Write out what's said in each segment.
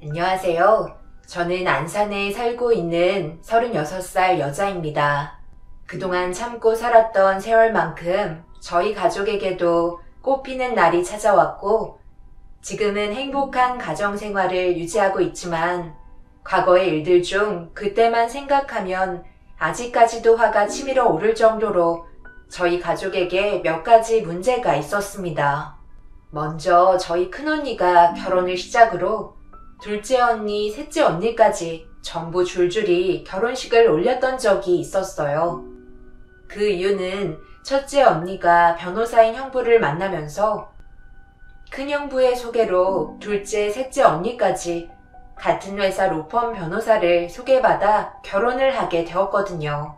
안녕하세요. 저는 안산에 살고 있는 36살 여자입니다. 그동안 참고 살았던 세월만큼 저희 가족에게도 꽃피는 날이 찾아왔고 지금은 행복한 가정생활을 유지하고 있지만 과거의 일들 중 그때만 생각하면 아직까지도 화가 치밀어 오를 정도로 저희 가족에게 몇 가지 문제가 있었습니다. 먼저 저희 큰언니가 결혼을 시작으로 둘째 언니, 셋째 언니까지 전부 줄줄이 결혼식을 올렸던 적이 있었어요. 그 이유는 첫째 언니가 변호사인 형부를 만나면서 큰 형부의 소개로 둘째, 셋째 언니까지 같은 회사 로펌 변호사를 소개받아 결혼을 하게 되었거든요.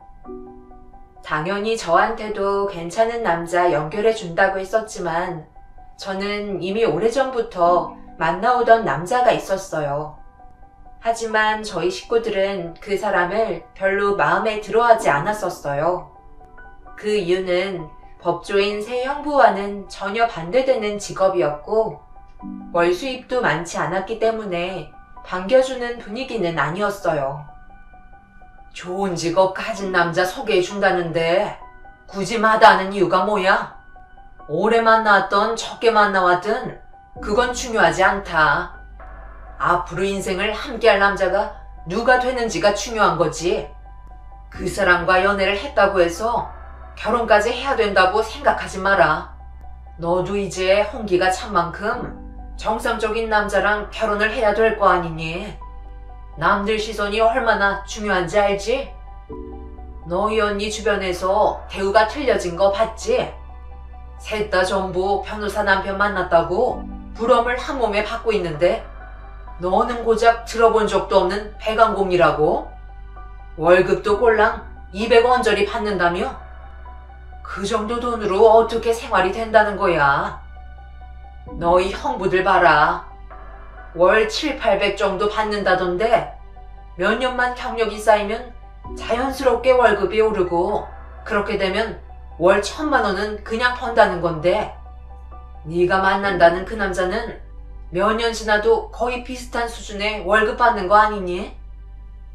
당연히 저한테도 괜찮은 남자 연결해 준다고 했었지만 저는 이미 오래전부터 만나오던 남자가 있었어요. 하지만 저희 식구들은 그 사람을 별로 마음에 들어하지 않았었어요. 그 이유는 법조인 새 형부와는 전혀 반대되는 직업이었고 월 수입도 많지 않았기 때문에 반겨주는 분위기는 아니었어요. 좋은 직업 가진 남자 소개해준다는데 굳이 마다하는 이유가 뭐야? 오래 만나왔던 적게 만나왔든 그건 중요하지 않다. 앞으로 인생을 함께할 남자가 누가 되는지가 중요한 거지. 그 사람과 연애를 했다고 해서 결혼까지 해야 된다고 생각하지 마라. 너도 이제 홍기가 찬 만큼 정상적인 남자랑 결혼을 해야 될 거 아니니? 남들 시선이 얼마나 중요한지 알지? 너희 언니 주변에서 대우가 틀려진 거 봤지? 셋 다 전부 변호사 남편 만났다고 부러움을 한 몸에 받고 있는데 너는 고작 들어본 적도 없는 배강공이라고? 월급도 꼴랑 200원짜리 받는다며? 그 정도 돈으로 어떻게 생활이 된다는 거야? 너희 형부들 봐라. 월 7, 800 정도 받는다던데 몇 년만 경력이 쌓이면 자연스럽게 월급이 오르고 그렇게 되면 월 1000만 원은 그냥 번다는 건데 네가 만난다는 그 남자는 몇 년 지나도 거의 비슷한 수준의 월급 받는 거 아니니?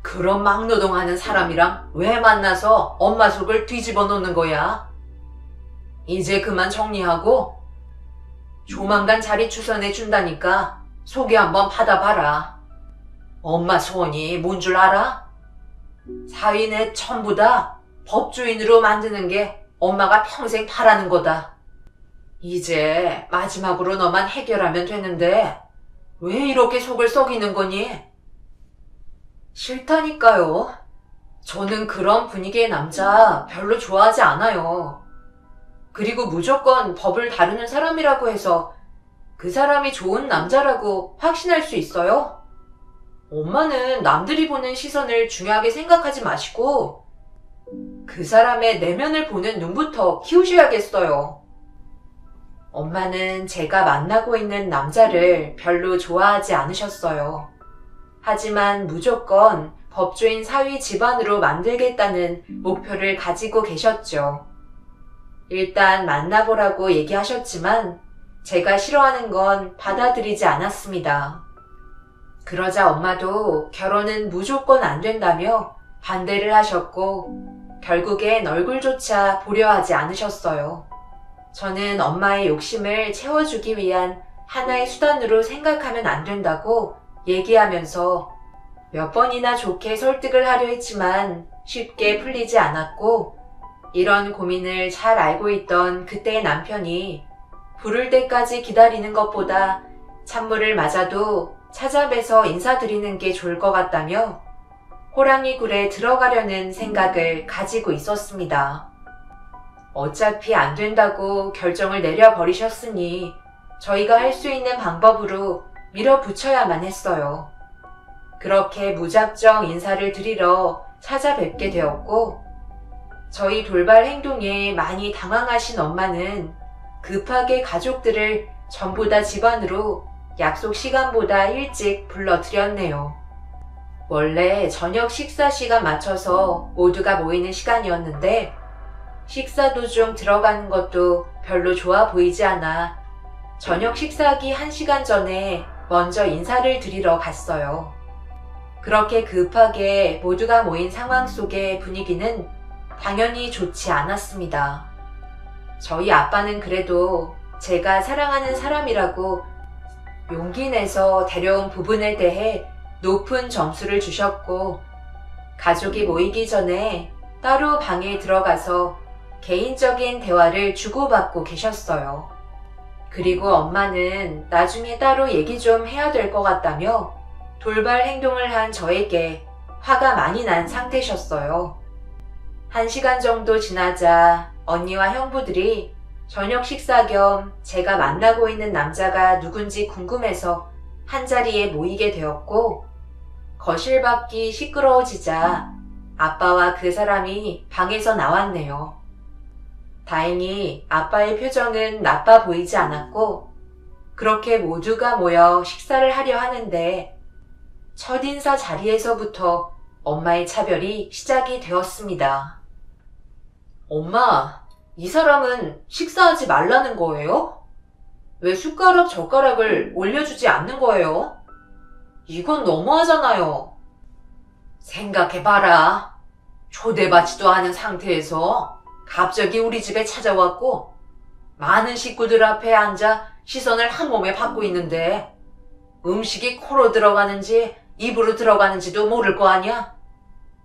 그런 막노동하는 사람이랑 왜 만나서 엄마 속을 뒤집어 놓는 거야? 이제 그만 정리하고 조만간 자리 추선해 준다니까 소개 한번 받아봐라. 엄마 소원이 뭔 줄 알아? 사위네 전부 다 법조인으로 만드는 게 엄마가 평생 바라는 거다. 이제 마지막으로 너만 해결하면 되는데 왜 이렇게 속을 썩이는 거니? 싫다니까요. 저는 그런 분위기의 남자 별로 좋아하지 않아요. 그리고 무조건 법을 다루는 사람이라고 해서 그 사람이 좋은 남자라고 확신할 수 있어요? 엄마는 남들이 보는 시선을 중요하게 생각하지 마시고 그 사람의 내면을 보는 눈부터 키우셔야겠어요. 엄마는 제가 만나고 있는 남자를 별로 좋아하지 않으셨어요. 하지만 무조건 법조인 사위 집안으로 만들겠다는 목표를 가지고 계셨죠. 일단 만나보라고 얘기하셨지만 제가 싫어하는 건 받아들이지 않았습니다. 그러자 엄마도 결혼은 무조건 안 된다며 반대를 하셨고 결국엔 얼굴조차 보려 하지 않으셨어요. 저는 엄마의 욕심을 채워주기 위한 하나의 수단으로 생각하면 안 된다고 얘기하면서 몇 번이나 좋게 설득을 하려 했지만 쉽게 풀리지 않았고 이런 고민을 잘 알고 있던 그때의 남편이 부를 때까지 기다리는 것보다 찬물을 맞아도 찾아뵈서 인사드리는 게 좋을 것 같다며 호랑이 굴에 들어가려는 생각을 가지고 있었습니다. 어차피 안 된다고 결정을 내려버리셨으니 저희가 할 수 있는 방법으로 밀어붙여야만 했어요. 그렇게 무작정 인사를 드리러 찾아뵙게 되었고 저희 돌발 행동에 많이 당황하신 엄마는 급하게 가족들을 전부 다 집안으로 약속 시간보다 일찍 불러들였네요. 원래 저녁 식사 시간 맞춰서 모두가 모이는 시간이었는데 식사 도중 들어가는 것도 별로 좋아 보이지 않아 저녁 식사하기 1시간 전에 먼저 인사를 드리러 갔어요. 그렇게 급하게 모두가 모인 상황 속의 분위기는 당연히 좋지 않았습니다. 저희 아빠는 그래도 제가 사랑하는 사람이라고 용기 내서 데려온 부분에 대해 높은 점수를 주셨고, 가족이 모이기 전에 따로 방에 들어가서 개인적인 대화를 주고받고 계셨어요. 그리고 엄마는 나중에 따로 얘기 좀 해야 될 것 같다며 돌발 행동을 한 저에게 화가 많이 난 상태셨어요. 1시간 정도 지나자 언니와 형부들이 저녁 식사 겸 제가 만나고 있는 남자가 누군지 궁금해서 한자리에 모이게 되었고, 거실 밖이 시끄러워지자 아빠와 그 사람이 방에서 나왔네요. 다행히 아빠의 표정은 나빠 보이지 않았고, 그렇게 모두가 모여 식사를 하려 하는데 첫인사 자리에서부터 엄마의 차별이 시작이 되었습니다. 엄마, 이 사람은 식사하지 말라는 거예요? 왜 숟가락 젓가락을 올려주지 않는 거예요? 이건 너무하잖아요. 생각해봐라. 초대받지도 않은 상태에서 갑자기 우리 집에 찾아왔고 많은 식구들 앞에 앉아 시선을 한 몸에 받고 있는데 음식이 코로 들어가는지 입으로 들어가는지도 모를 거 아니야?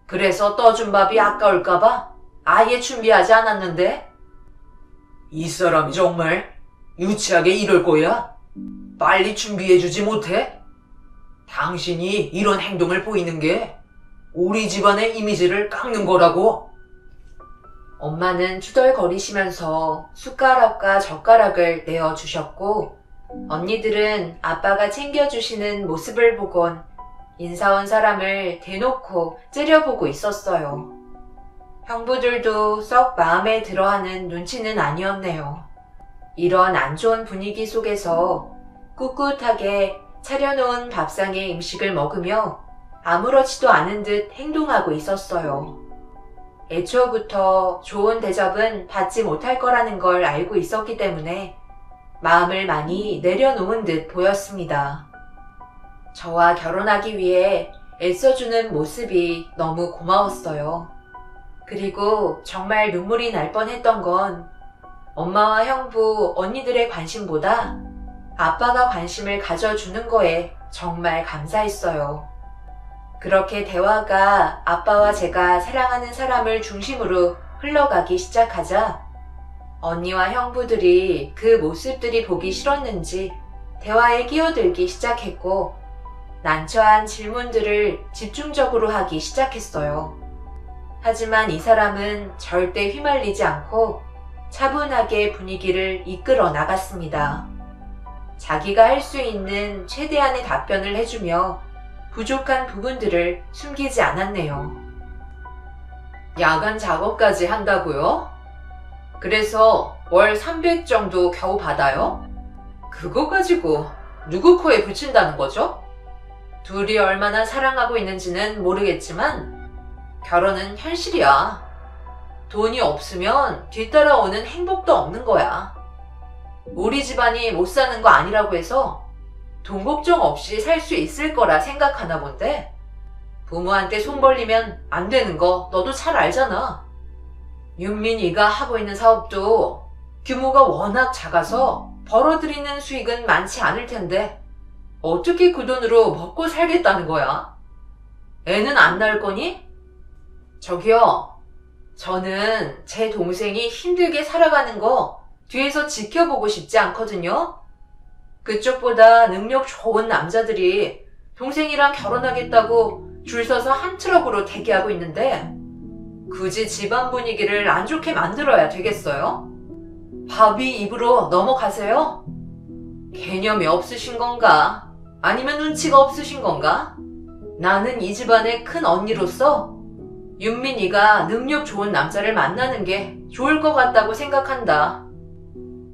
그래서 떠준 밥이 아까울까봐 아예 준비하지 않았는데? 이 사람이 정말 유치하게 이럴 거야? 빨리 준비해주지 못해? 당신이 이런 행동을 보이는 게 우리 집안의 이미지를 깎는 거라고. 엄마는 투덜거리시면서 숟가락과 젓가락을 내어주셨고, 언니들은 아빠가 챙겨주시는 모습을 보곤 인사 온 사람을 대놓고 째려보고 있었어요. 형부들도 썩 마음에 들어하는 눈치는 아니었네요. 이런 안 좋은 분위기 속에서 꿋꿋하게 차려놓은 밥상의 음식을 먹으며 아무렇지도 않은 듯 행동하고 있었어요. 애초부터 좋은 대접은 받지 못할 거라는 걸 알고 있었기 때문에 마음을 많이 내려놓은 듯 보였습니다. 저와 결혼하기 위해 애써주는 모습이 너무 고마웠어요. 그리고 정말 눈물이 날 뻔했던 건 엄마와 형부, 언니들의 관심보다 아빠가 관심을 가져주는 거에 정말 감사했어요. 그렇게 대화가 아빠와 제가 사랑하는 사람을 중심으로 흘러가기 시작하자 언니와 형부들이 그 모습들이 보기 싫었는지 대화에 끼어들기 시작했고, 난처한 질문들을 집중적으로 하기 시작했어요. 하지만 이 사람은 절대 휘말리지 않고 차분하게 분위기를 이끌어 나갔습니다. 자기가 할 수 있는 최대한의 답변을 해주며 부족한 부분들을 숨기지 않았네요. 야간 작업까지 한다고요? 그래서 월 300 정도 겨우 받아요? 그거 가지고 누구 코에 붙인다는 거죠? 둘이 얼마나 사랑하고 있는지는 모르겠지만 결혼은 현실이야. 돈이 없으면 뒤따라오는 행복도 없는 거야. 우리 집안이 못 사는 거 아니라고 해서 돈 걱정 없이 살 수 있을 거라 생각하나 본데, 부모한테 손 벌리면 안 되는 거 너도 잘 알잖아. 윤민이가 하고 있는 사업도 규모가 워낙 작아서 벌어들이는 수익은 많지 않을 텐데 어떻게 그 돈으로 먹고 살겠다는 거야? 애는 안 낳을 거니? 저기요, 저는 제 동생이 힘들게 살아가는 거 뒤에서 지켜보고 싶지 않거든요. 그쪽보다 능력 좋은 남자들이 동생이랑 결혼하겠다고 줄 서서 한 트럭으로 대기하고 있는데 굳이 집안 분위기를 안 좋게 만들어야 되겠어요? 밥이 입으로 넘어가세요? 개념이 없으신 건가? 아니면 눈치가 없으신 건가? 나는 이 집안의 큰 언니로서 윤민이가 능력 좋은 남자를 만나는 게 좋을 것 같다고 생각한다.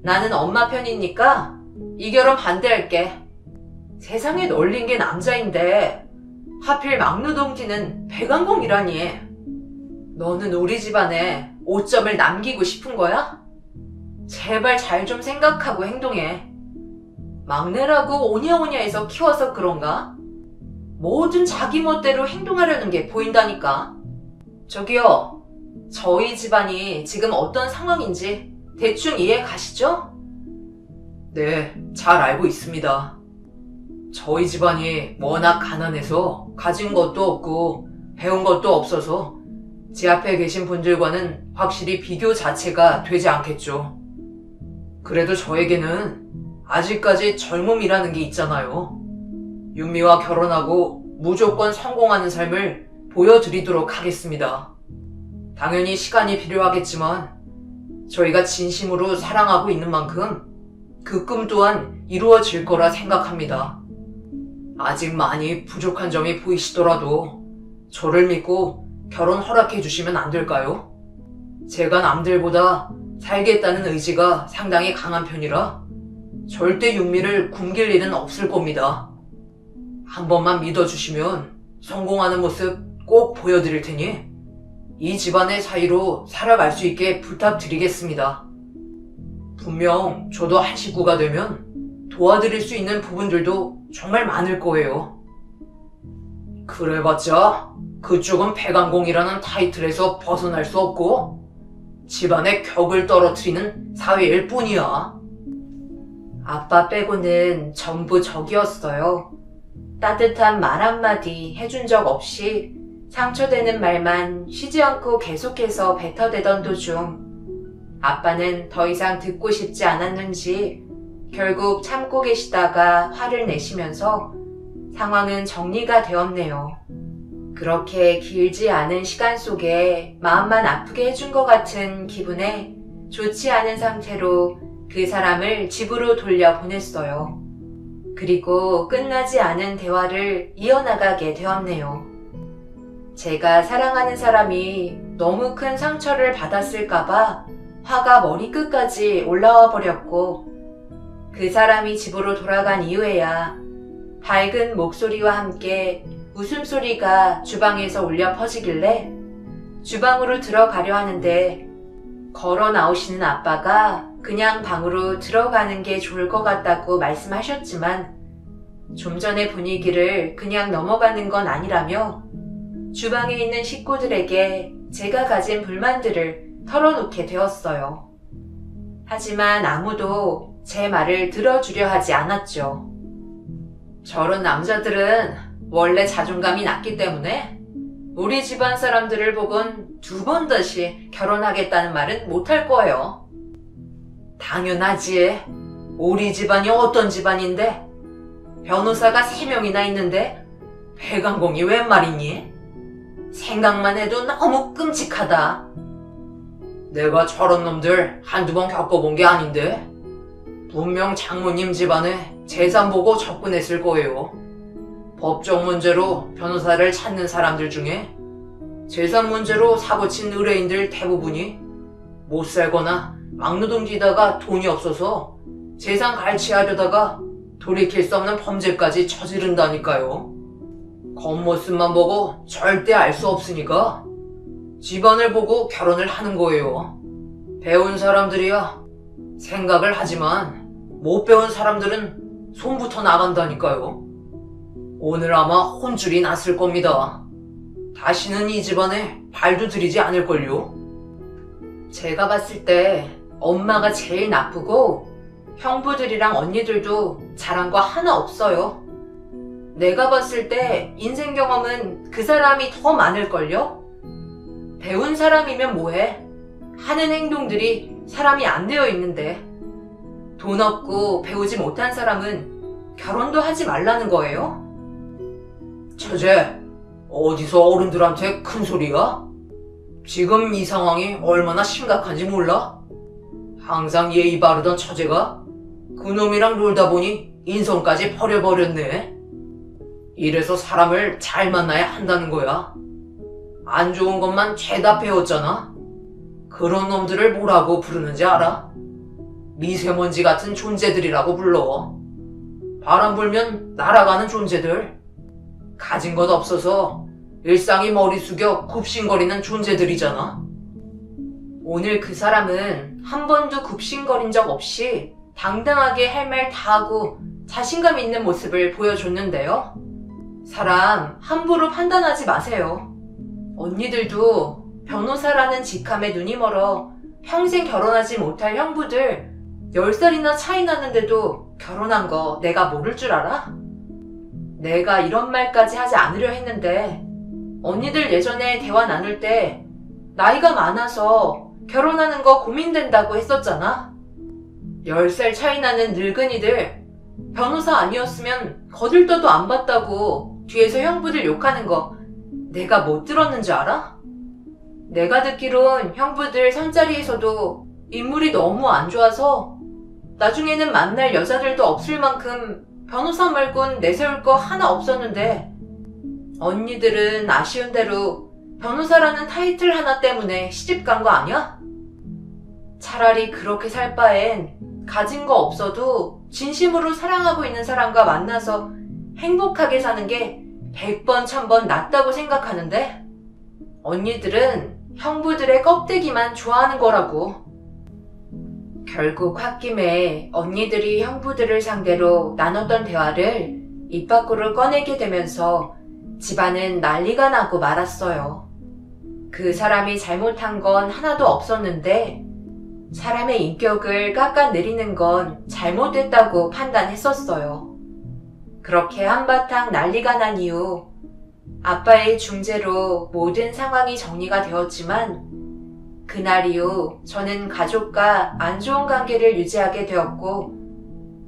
나는 엄마 편이니까 이 결혼 반대할게. 세상에 널린 게 남자인데 하필 막루동티는 배관공이라니. 너는 우리 집안에 오점을 남기고 싶은 거야? 제발 잘 좀 생각하고 행동해. 막내라고 오냐오냐해서 키워서 그런가? 뭐든 자기 멋대로 행동하려는 게 보인다니까. 저기요, 저희 집안이 지금 어떤 상황인지 대충 이해 가시죠? 네, 잘 알고 있습니다. 저희 집안이 워낙 가난해서 가진 것도 없고 배운 것도 없어서 제 앞에 계신 분들과는 확실히 비교 자체가 되지 않겠죠. 그래도 저에게는 아직까지 젊음이라는 게 있잖아요. 윤미와 결혼하고 무조건 성공하는 삶을 보여드리도록 하겠습니다. 당연히 시간이 필요하겠지만 저희가 진심으로 사랑하고 있는 만큼 그 꿈 또한 이루어질 거라 생각합니다. 아직 많이 부족한 점이 보이시더라도 저를 믿고 결혼 허락해 주시면 안 될까요? 제가 남들보다 살겠다는 의지가 상당히 강한 편이라 절대 윤미를 굶길 일은 없을 겁니다. 한 번만 믿어주시면 성공하는 모습 꼭 보여드릴 테니 이 집안의 사이로 살아갈 수 있게 부탁드리겠습니다. 분명 저도 한 식구가 되면 도와드릴 수 있는 부분들도 정말 많을 거예요. 그래봤자 그쪽은 배강공이라는 타이틀에서 벗어날 수 없고 집안의 격을 떨어뜨리는 사회일 뿐이야. 아빠 빼고는 전부 적이었어요. 따뜻한 말 한마디 해준 적 없이 상처되는 말만 쉬지 않고 계속해서 뱉어대던 도중 아빠는 더 이상 듣고 싶지 않았는지 결국 참고 계시다가 화를 내시면서 상황은 정리가 되었네요. 그렇게 길지 않은 시간 속에 마음만 아프게 해준 것 같은 기분에 좋지 않은 상태로 그 사람을 집으로 돌려보냈어요. 그리고 끝나지 않은 대화를 이어나가게 되었네요. 제가 사랑하는 사람이 너무 큰 상처를 받았을까봐 화가 머리끝까지 올라와 버렸고 그 사람이 집으로 돌아간 이후에야 밝은 목소리와 함께 웃음소리가 주방에서 울려 퍼지길래 주방으로 들어가려 하는데 걸어 나오시는 아빠가 그냥 방으로 들어가는 게 좋을 것 같다고 말씀하셨지만 좀 전의 분위기를 그냥 넘어가는 건 아니라며 주방에 있는 식구들에게 제가 가진 불만들을 털어놓게 되었어요. 하지만 아무도 제 말을 들어주려 하지 않았죠. 저런 남자들은 원래 자존감이 낮기 때문에 우리 집안 사람들을 보곤 두 번 다시 결혼하겠다는 말은 못할 거예요. 당연하지. 우리 집안이 어떤 집안인데 변호사가 3명이나 있는데 배강공이 웬 말이니? 생각만 해도 너무 끔찍하다. 내가 저런 놈들 한두 번 겪어본 게 아닌데 분명 장모님 집안에 재산 보고 접근했을 거예요. 법적 문제로 변호사를 찾는 사람들 중에 재산 문제로 사고친 의뢰인들 대부분이 못 살거나 막노동 뛰다가 돈이 없어서 재산 갈취하려다가 돌이킬 수 없는 범죄까지 저지른다니까요. 겉모습만 보고 절대 알 수 없으니까 집안을 보고 결혼을 하는 거예요. 배운 사람들이야 생각을 하지만 못 배운 사람들은 손부터 나간다니까요. 오늘 아마 혼쭐이 났을 겁니다. 다시는 이 집안에 발도 들이지 않을걸요. 제가 봤을 때 엄마가 제일 나쁘고 형부들이랑 언니들도 잘한 거 하나 없어요. 내가 봤을 때 인생 경험은 그 사람이 더 많을걸요? 배운 사람이면 뭐해? 하는 행동들이 사람이 안 되어 있는데 돈 없고 배우지 못한 사람은 결혼도 하지 말라는 거예요? 처제, 어디서 어른들한테 큰 소리가? 지금 이 상황이 얼마나 심각한지 몰라? 항상 예의 바르던 처제가 그놈이랑 놀다 보니 인성까지 버려버렸네. 이래서 사람을 잘 만나야 한다는 거야. 안 좋은 것만 죄다 배웠잖아. 그런 놈들을 뭐라고 부르는지 알아? 미세먼지 같은 존재들이라고 불러. 바람 불면 날아가는 존재들. 가진 것 없어서 일상이 머리 숙여 굽신거리는 존재들이잖아. 오늘 그 사람은 한 번도 굽신거린 적 없이 당당하게 할 말 다 하고 자신감 있는 모습을 보여줬는데요. 사람 함부로 판단하지 마세요. 언니들도 변호사라는 직함에 눈이 멀어 평생 결혼하지 못할 형부들 10살이나 차이 나는데도 결혼한 거 내가 모를 줄 알아? 내가 이런 말까지 하지 않으려 했는데 언니들 예전에 대화 나눌 때 나이가 많아서 결혼하는 거 고민된다고 했었잖아. 10살 차이 나는 늙은이들 변호사 아니었으면 거들떠도 안 봤다고 뒤에서 형부들 욕하는 거 내가 못 들었는 줄 알아? 내가 듣기론 형부들 선자리에서도 인물이 너무 안 좋아서 나중에는 만날 여자들도 없을 만큼 변호사 말곤 내세울 거 하나 없었는데 언니들은 아쉬운 대로 변호사라는 타이틀 하나 때문에 시집 간 거 아니야? 차라리 그렇게 살 바엔 가진 거 없어도 진심으로 사랑하고 있는 사람과 만나서 행복하게 사는 게 100번 1000번 낫다고 생각하는데 언니들은 형부들의 껍데기만 좋아하는 거라고. 결국 홧김에 언니들이 형부들을 상대로 나눴던 대화를 입 밖으로 꺼내게 되면서 집안은 난리가 나고 말았어요. 그 사람이 잘못한 건 하나도 없었는데 사람의 인격을 깎아내리는 건 잘못됐다고 판단했었어요. 그렇게 한바탕 난리가 난 이후 아빠의 중재로 모든 상황이 정리가 되었지만 그날 이후 저는 가족과 안 좋은 관계를 유지하게 되었고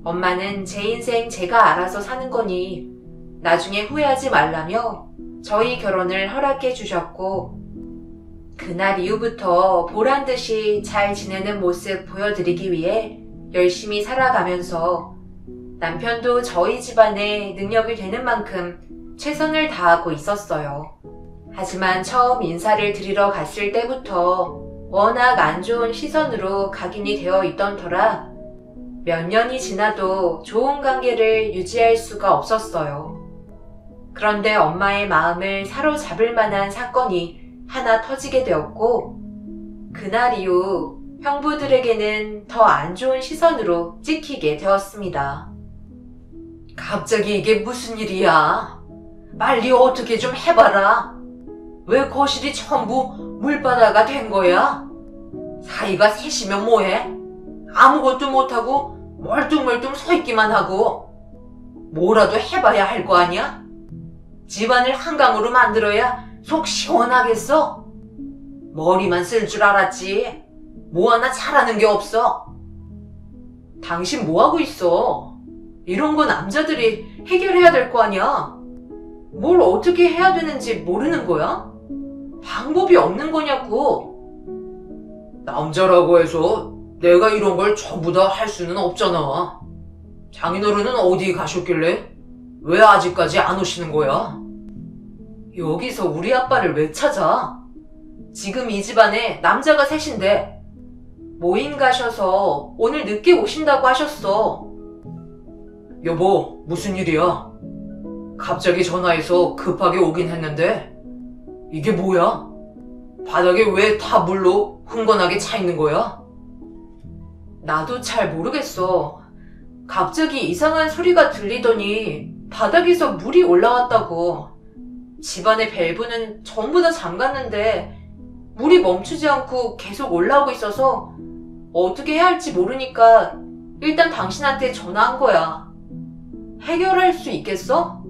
엄마는 제 인생 제가 알아서 사는 거니 나중에 후회하지 말라며 저희 결혼을 허락해 주셨고 그날 이후부터 보란듯이 잘 지내는 모습 보여드리기 위해 열심히 살아가면서 남편도 저희 집안에 능력이 되는 만큼 최선을 다하고 있었어요. 하지만 처음 인사를 드리러 갔을 때부터 워낙 안 좋은 시선으로 각인이 되어 있던 터라 몇 년이 지나도 좋은 관계를 유지할 수가 없었어요. 그런데 엄마의 마음을 사로잡을 만한 사건이 하나 터지게 되었고 그날 이후 형부들에게는 더 안 좋은 시선으로 찍히게 되었습니다. 갑자기 이게 무슨 일이야? 빨리 어떻게 좀 해봐라. 왜 거실이 전부 물바다가 된 거야? 사이가 셋이면 뭐해? 아무것도 못하고 멀뚱멀뚱 서 있기만 하고 뭐라도 해봐야 할 거 아니야? 집안을 한강으로 만들어야 속 시원하겠어? 머리만 쓸 줄 알았지 뭐 하나 잘하는 게 없어. 당신 뭐하고 있어? 이런 거 남자들이 해결해야 될 거 아니야? 뭘 어떻게 해야 되는지 모르는 거야? 방법이 없는 거냐고. 남자라고 해서 내가 이런 걸 전부 다 할 수는 없잖아. 장인어른은 어디 가셨길래? 왜 아직까지 안 오시는 거야? 여기서 우리 아빠를 왜 찾아? 지금 이 집안에 남자가 셋인데 모임 가셔서 오늘 늦게 오신다고 하셨어. 여보, 무슨 일이야? 갑자기 전화해서 급하게 오긴 했는데 이게 뭐야? 바닥에 왜 다 물로 흥건하게 차 있는 거야? 나도 잘 모르겠어. 갑자기 이상한 소리가 들리더니 바닥에서 물이 올라왔다고. 집안의 밸브는 전부 다 잠갔는데 물이 멈추지 않고 계속 올라오고 있어서 어떻게 해야 할지 모르니까 일단 당신한테 전화한 거야. 해결할 수 있겠어?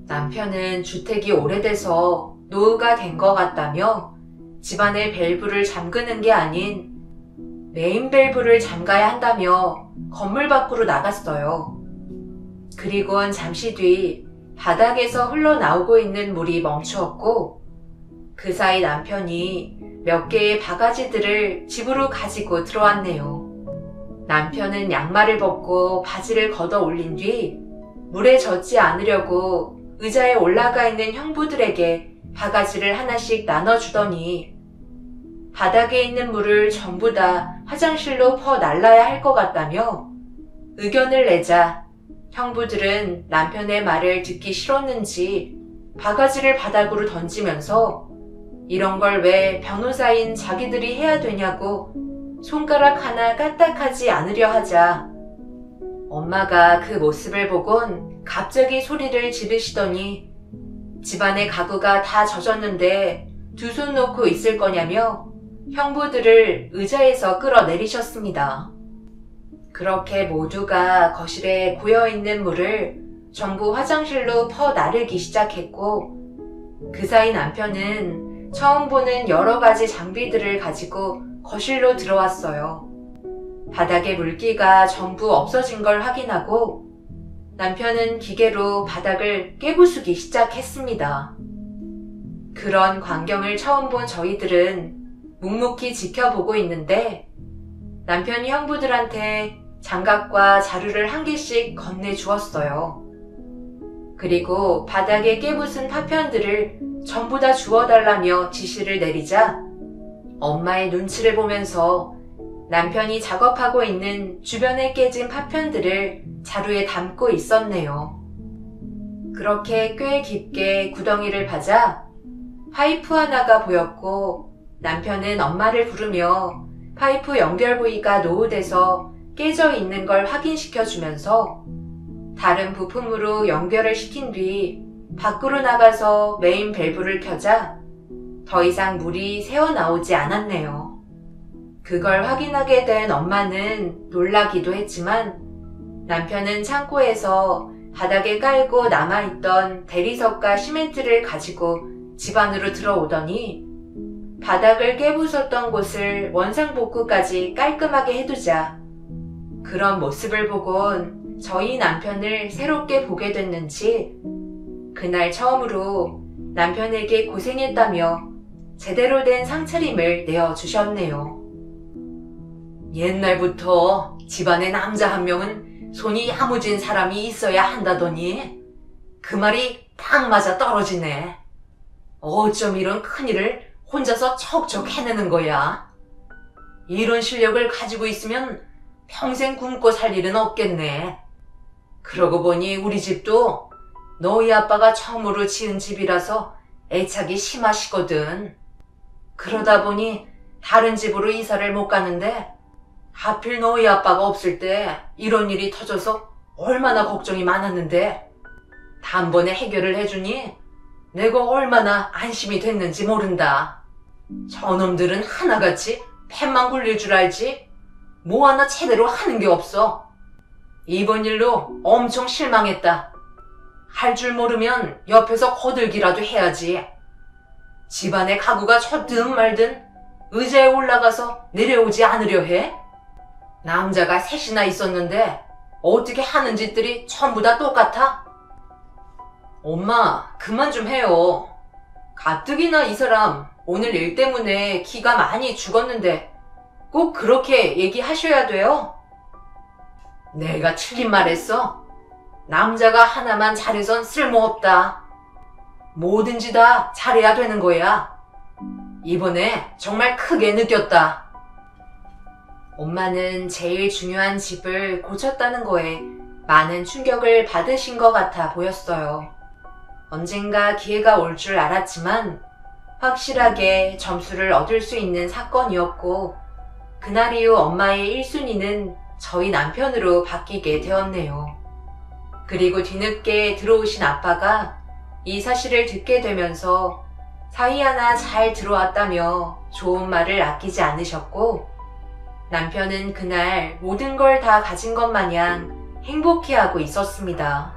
남편은 주택이 오래돼서 노후가 된 것 같다며 집안의 밸브를 잠그는 게 아닌 메인 밸브를 잠가야 한다며 건물 밖으로 나갔어요. 그리곤 잠시 뒤 바닥에서 흘러나오고 있는 물이 멈추었고 그 사이 남편이 몇 개의 바가지들을 집으로 가지고 들어왔네요. 남편은 양말을 벗고 바지를 걷어 올린 뒤 물에 젖지 않으려고 의자에 올라가 있는 형부들에게 바가지를 하나씩 나눠주더니 바닥에 있는 물을 전부 다 화장실로 퍼날라야 할 것 같다며 의견을 내자 형부들은 남편의 말을 듣기 싫었는지 바가지를 바닥으로 던지면서 이런 걸 왜 변호사인 자기들이 해야 되냐고 손가락 하나 까딱하지 않으려 하자 엄마가 그 모습을 보곤 갑자기 소리를 지르시더니 집안의 가구가 다 젖었는데 두 손 놓고 있을 거냐며 형부들을 의자에서 끌어내리셨습니다. 그렇게 모두가 거실에 고여있는 물을 전부 화장실로 퍼나르기 시작했고 그 사이 남편은 처음 보는 여러 가지 장비들을 가지고 거실로 들어왔어요. 바닥에 물기가 전부 없어진 걸 확인하고 남편은 기계로 바닥을 깨부수기 시작했습니다. 그런 광경을 처음 본 저희들은 묵묵히 지켜보고 있는데 남편이 형부들한테 장갑과 자루를 한 개씩 건네주었어요. 그리고 바닥에 깨부순 파편들을 전부 다 주워달라며 지시를 내리자 엄마의 눈치를 보면서 남편이 작업하고 있는 주변에 깨진 파편들을 자루에 담고 있었네요. 그렇게 꽤 깊게 구덩이를 파자 파이프 하나가 보였고 남편은 엄마를 부르며 파이프 연결 부위가 노후돼서 깨져 있는 걸 확인시켜주면서 다른 부품으로 연결을 시킨 뒤 밖으로 나가서 메인 밸브를 켜자 더 이상 물이 새어나오지 않았네요. 그걸 확인하게 된 엄마는 놀라기도 했지만 남편은 창고에서 바닥에 깔고 남아있던 대리석과 시멘트를 가지고 집 안으로 들어오더니 바닥을 깨부쉈던 곳을 원상복구까지 깔끔하게 해두자 그런 모습을 보곤 저희 남편을 새롭게 보게 됐는지 그날 처음으로 남편에게 고생했다며 제대로 된 상차림을 내어주셨네요. 옛날부터 집안에 남자 한 명은 손이 야무진 사람이 있어야 한다더니 그 말이 딱 맞아 떨어지네. 어쩜 이런 큰일을 혼자서 척척 해내는 거야. 이런 실력을 가지고 있으면 평생 굶고 살 일은 없겠네. 그러고 보니 우리 집도 너희 아빠가 처음으로 지은 집이라서 애착이 심하시거든. 그러다 보니 다른 집으로 이사를 못 가는데 하필 너희 아빠가 없을 때 이런 일이 터져서 얼마나 걱정이 많았는데 단번에 해결을 해주니 내가 얼마나 안심이 됐는지 모른다. 저놈들은 하나같이 팻만 굴릴 줄 알지 뭐 하나 제대로 하는 게 없어. 이번 일로 엄청 실망했다. 할 줄 모르면 옆에서 거들기라도 해야지. 집안의 가구가 젖든 말든 의자에 올라가서 내려오지 않으려 해? 남자가 셋이나 있었는데 어떻게 하는 짓들이 전부 다 똑같아? 엄마, 그만 좀 해요. 가뜩이나 이 사람 오늘 일 때문에 기가 많이 죽었는데 꼭 그렇게 얘기하셔야 돼요? 내가 틀린 말 했어? 남자가 하나만 잘해선 쓸모없다. 뭐든지 다 잘해야 되는 거야. 이번에 정말 크게 느꼈다. 엄마는 제일 중요한 집을 고쳤다는 거에 많은 충격을 받으신 것 같아 보였어요. 언젠가 기회가 올 줄 알았지만 확실하게 점수를 얻을 수 있는 사건이었고 그날 이후 엄마의 1순위는 저희 남편으로 바뀌게 되었네요. 그리고 뒤늦게 들어오신 아빠가 이 사실을 듣게 되면서 사위 하나 잘 들어왔다며 좋은 말을 아끼지 않으셨고 남편은 그날 모든 걸 다 가진 것 마냥 행복해하고 있었습니다.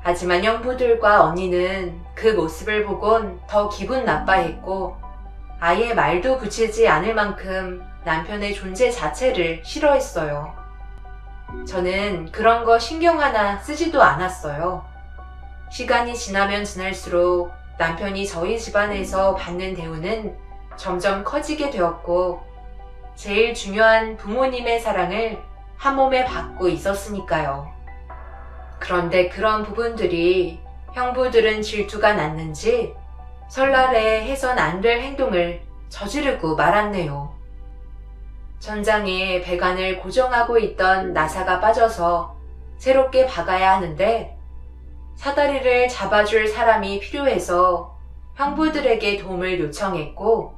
하지만 형부들과 언니는 그 모습을 보곤 더 기분 나빠했고 아예 말도 붙이지 않을 만큼 남편의 존재 자체를 싫어했어요. 저는 그런 거 신경 하나 쓰지도 않았어요. 시간이 지나면 지날수록 남편이 저희 집안에서 받는 대우는 점점 커지게 되었고 제일 중요한 부모님의 사랑을 한 몸에 받고 있었으니까요. 그런데 그런 부분들이 형부들은 질투가 났는지 설날에 해선 안 될 행동을 저지르고 말았네요. 천장에 배관을 고정하고 있던 나사가 빠져서 새롭게 박아야 하는데 사다리를 잡아줄 사람이 필요해서 형부들에게 도움을 요청했고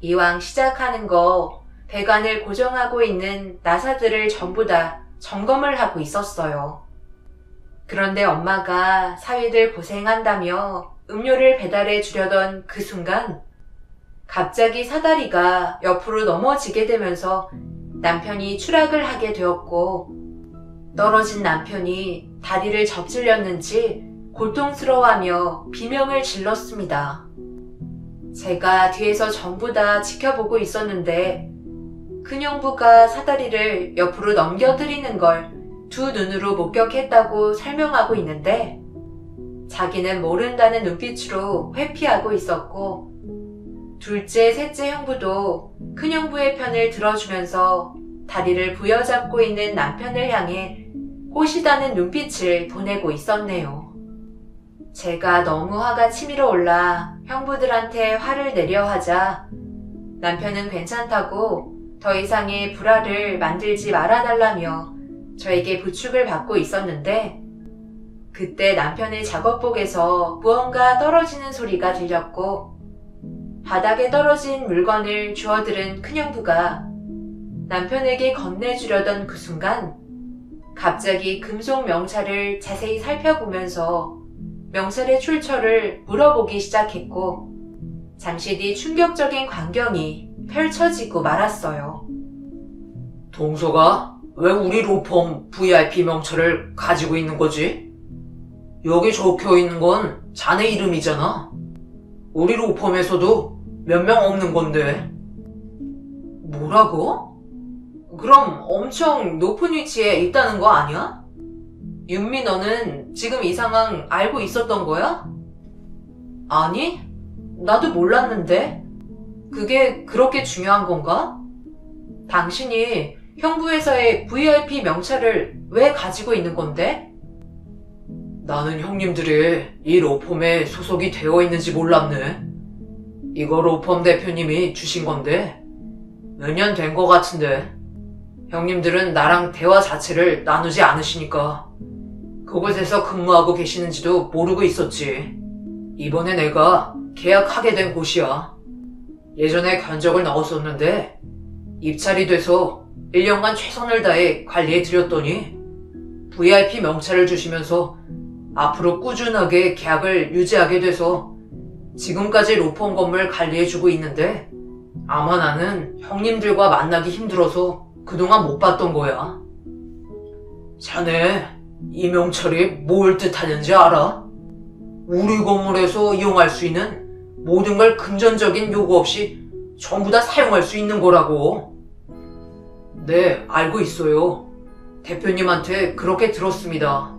이왕 시작하는 거 배관을 고정하고 있는 나사들을 전부 다 점검을 하고 있었어요. 그런데 엄마가 사위들 고생한다며 음료를 배달해 주려던 그 순간 갑자기 사다리가 옆으로 넘어지게 되면서 남편이 추락을 하게 되었고, 떨어진 남편이 다리를 접질렸는지 고통스러워하며 비명을 질렀습니다. 제가 뒤에서 전부 다 지켜보고 있었는데 큰형부가 사다리를 옆으로 넘겨뜨리는 걸 두 눈으로 목격했다고 설명하고 있는데, 자기는 모른다는 눈빛으로 회피하고 있었고, 둘째, 셋째 형부도 큰형부의 편을 들어주면서 다리를 부여잡고 있는 남편을 향해 꼬시다는 눈빛을 보내고 있었네요. 제가 너무 화가 치밀어 올라 형부들한테 화를 내려 하자 남편은 괜찮다고 더 이상의 불화를 만들지 말아달라며 저에게 부축을 받고 있었는데, 그때 남편의 작업복에서 무언가 떨어지는 소리가 들렸고, 바닥에 떨어진 물건을 주워들은 큰형부가 남편에게 건네주려던 그 순간 갑자기 금속 명찰을 자세히 살펴보면서 명찰의 출처를 물어보기 시작했고, 잠시 뒤 충격적인 광경이 펼쳐지고 말았어요. 동서가 왜 우리 로펌 VIP 명찰을 가지고 있는 거지? 여기 적혀 있는 건 자네 이름이잖아. 우리 로펌에서도 몇 명 없는 건데. 뭐라고? 그럼 엄청 높은 위치에 있다는 거 아니야? 윤미, 너는 지금 이 상황 알고 있었던 거야? 아니, 나도 몰랐는데. 그게 그렇게 중요한 건가? 당신이 형부회사의 VIP 명찰을 왜 가지고 있는 건데? 나는 형님들이 이 로펌에 소속이 되어 있는지 몰랐네. 이거 로펌 대표님이 주신 건데 몇 년 된 거 같은데 형님들은 나랑 대화 자체를 나누지 않으시니까 그곳에서 근무하고 계시는지도 모르고 있었지. 이번에 내가 계약하게 된 곳이야. 예전에 견적을 넣었었는데 입찰이 돼서 1년간 최선을 다해 관리해 드렸더니 VIP 명찰을 주시면서 앞으로 꾸준하게 계약을 유지하게 돼서 지금까지 로펌 건물 관리해주고 있는데, 아마 나는 형님들과 만나기 힘들어서 그동안 못 봤던 거야. 자네, 이 명찰이 뭘 뜻하는지 알아? 우리 건물에서 이용할 수 있는 모든 걸 금전적인 요구 없이 전부 다 사용할 수 있는 거라고. 네, 알고 있어요. 대표님한테 그렇게 들었습니다.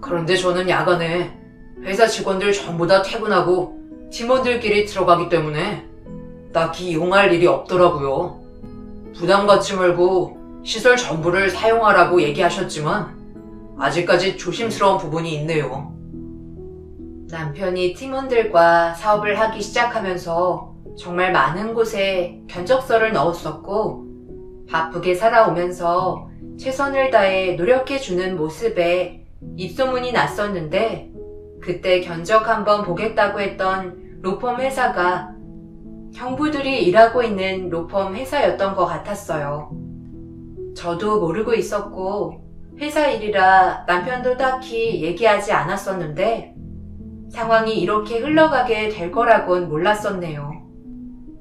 그런데 저는 야간에 회사 직원들 전부 다 퇴근하고 팀원들끼리 들어가기 때문에 딱히 이용할 일이 없더라고요. 부담 갖지 말고 시설 전부를 사용하라고 얘기하셨지만 아직까지 조심스러운 부분이 있네요. 남편이 팀원들과 사업을 하기 시작하면서 정말 많은 곳에 견적서를 넣었었고, 바쁘게 살아오면서 최선을 다해 노력해주는 모습에 입소문이 났었는데, 그때 견적 한번 보겠다고 했던 로펌 회사가 형부들이 일하고 있는 로펌 회사였던 것 같았어요. 저도 모르고 있었고 회사 일이라 남편도 딱히 얘기하지 않았었는데, 상황이 이렇게 흘러가게 될 거라곤 몰랐었네요.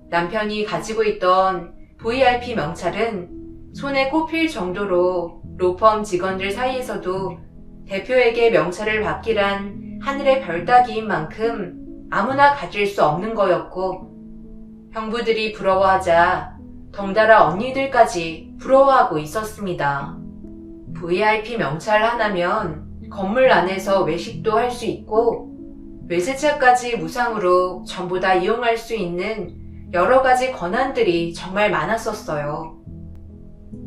남편이 가지고 있던 VIP 명찰은 손에 꼽힐 정도로 로펌 직원들 사이에서도 대표에게 명찰을 받기란 하늘의 별 따기인 만큼 아무나 가질 수 없는 거였고, 형부들이 부러워하자 덩달아 언니들까지 부러워하고 있었습니다. VIP 명찰 하나면 건물 안에서 외식도 할 수 있고 외제차까지 무상으로 전부 다 이용할 수 있는 여러 가지 권한들이 정말 많았었어요.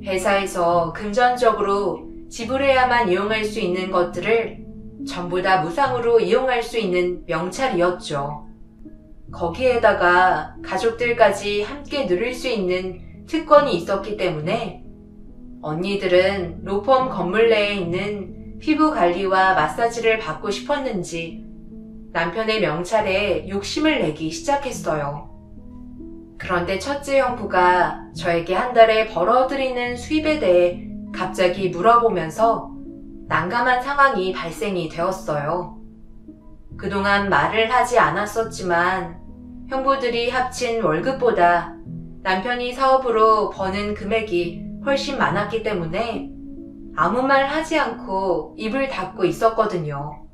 회사에서 금전적으로 지불해야만 이용할 수 있는 것들을 전부 다 무상으로 이용할 수 있는 명찰이었죠. 거기에다가 가족들까지 함께 누릴 수 있는 특권이 있었기 때문에 언니들은 로펌 건물 내에 있는 피부 관리와 마사지를 받고 싶었는지 남편의 명찰에 욕심을 내기 시작했어요. 그런데 첫째 형부가 저에게 한 달에 벌어들이는 수입에 대해 갑자기 물어보면서 난감한 상황이 발생이 되었어요. 그동안 말을 하지 않았었지만 형부들이 합친 월급보다 남편이 사업으로 버는 금액이 훨씬 많았기 때문에 아무 말 하지 않고 입을 닫고 있었거든요.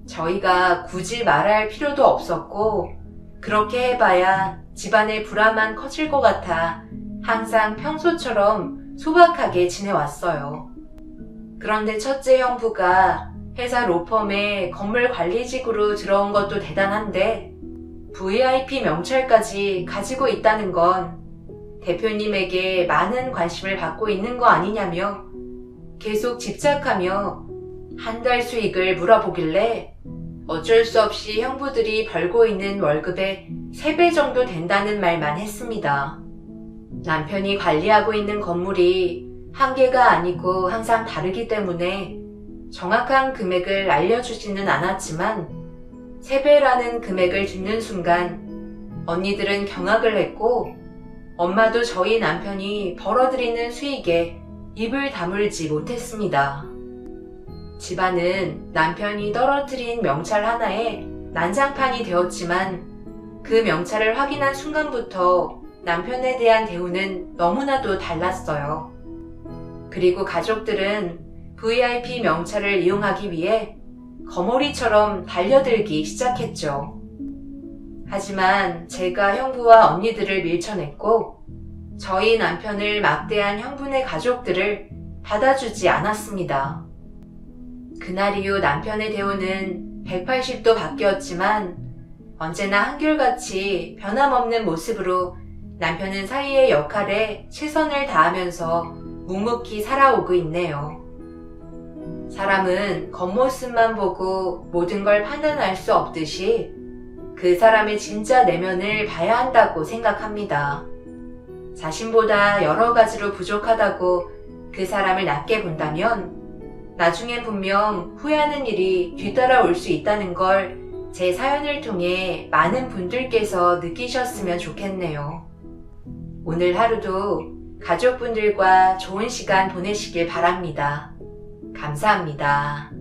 저희가 굳이 말할 필요도 없었고 그렇게 해봐야 집안의 불화만 커질 것 같아 항상 평소처럼 소박하게 지내왔어요. 그런데 첫째 형부가 회사 로펌에 건물 관리직으로 들어온 것도 대단한데 VIP 명찰까지 가지고 있다는 건 대표님에게 많은 관심을 받고 있는 거 아니냐며 계속 집착하며 한 달 수익을 물어보길래 어쩔 수 없이 형부들이 벌고 있는 월급의 3배 정도 된다는 말만 했습니다. 남편이 관리하고 있는 건물이 한 개가 아니고 항상 다르기 때문에 정확한 금액을 알려주지는 않았지만 3배라는 금액을 듣는 순간 언니들은 경악을 했고 엄마도 저희 남편이 벌어들이는 수익에 입을 다물지 못했습니다. 집안은 남편이 떨어뜨린 명찰 하나에 난장판이 되었지만 그 명찰을 확인한 순간부터 남편에 대한 대우는 너무나도 달랐어요. 그리고 가족들은 VIP 명찰을 이용하기 위해 거머리처럼 달려들기 시작했죠. 하지만 제가 형부와 언니들을 밀쳐냈고 저희 남편을 막대한 형부네 가족들을 받아주지 않았습니다. 그날 이후 남편의 대우는 180도 바뀌었지만 언제나 한결같이 변함없는 모습으로 남편은 사위의 역할에 최선을 다하면서 묵묵히 살아오고 있네요. 사람은 겉모습만 보고 모든 걸 판단할 수 없듯이 그 사람의 진짜 내면을 봐야 한다고 생각합니다. 자신보다 여러 가지로 부족하다고 그 사람을 낮게 본다면 나중에 분명 후회하는 일이 뒤따라올 수 있다는 걸 제 사연을 통해 많은 분들께서 느끼셨으면 좋겠네요. 오늘 하루도 가족분들과 좋은 시간 보내시길 바랍니다. 감사합니다.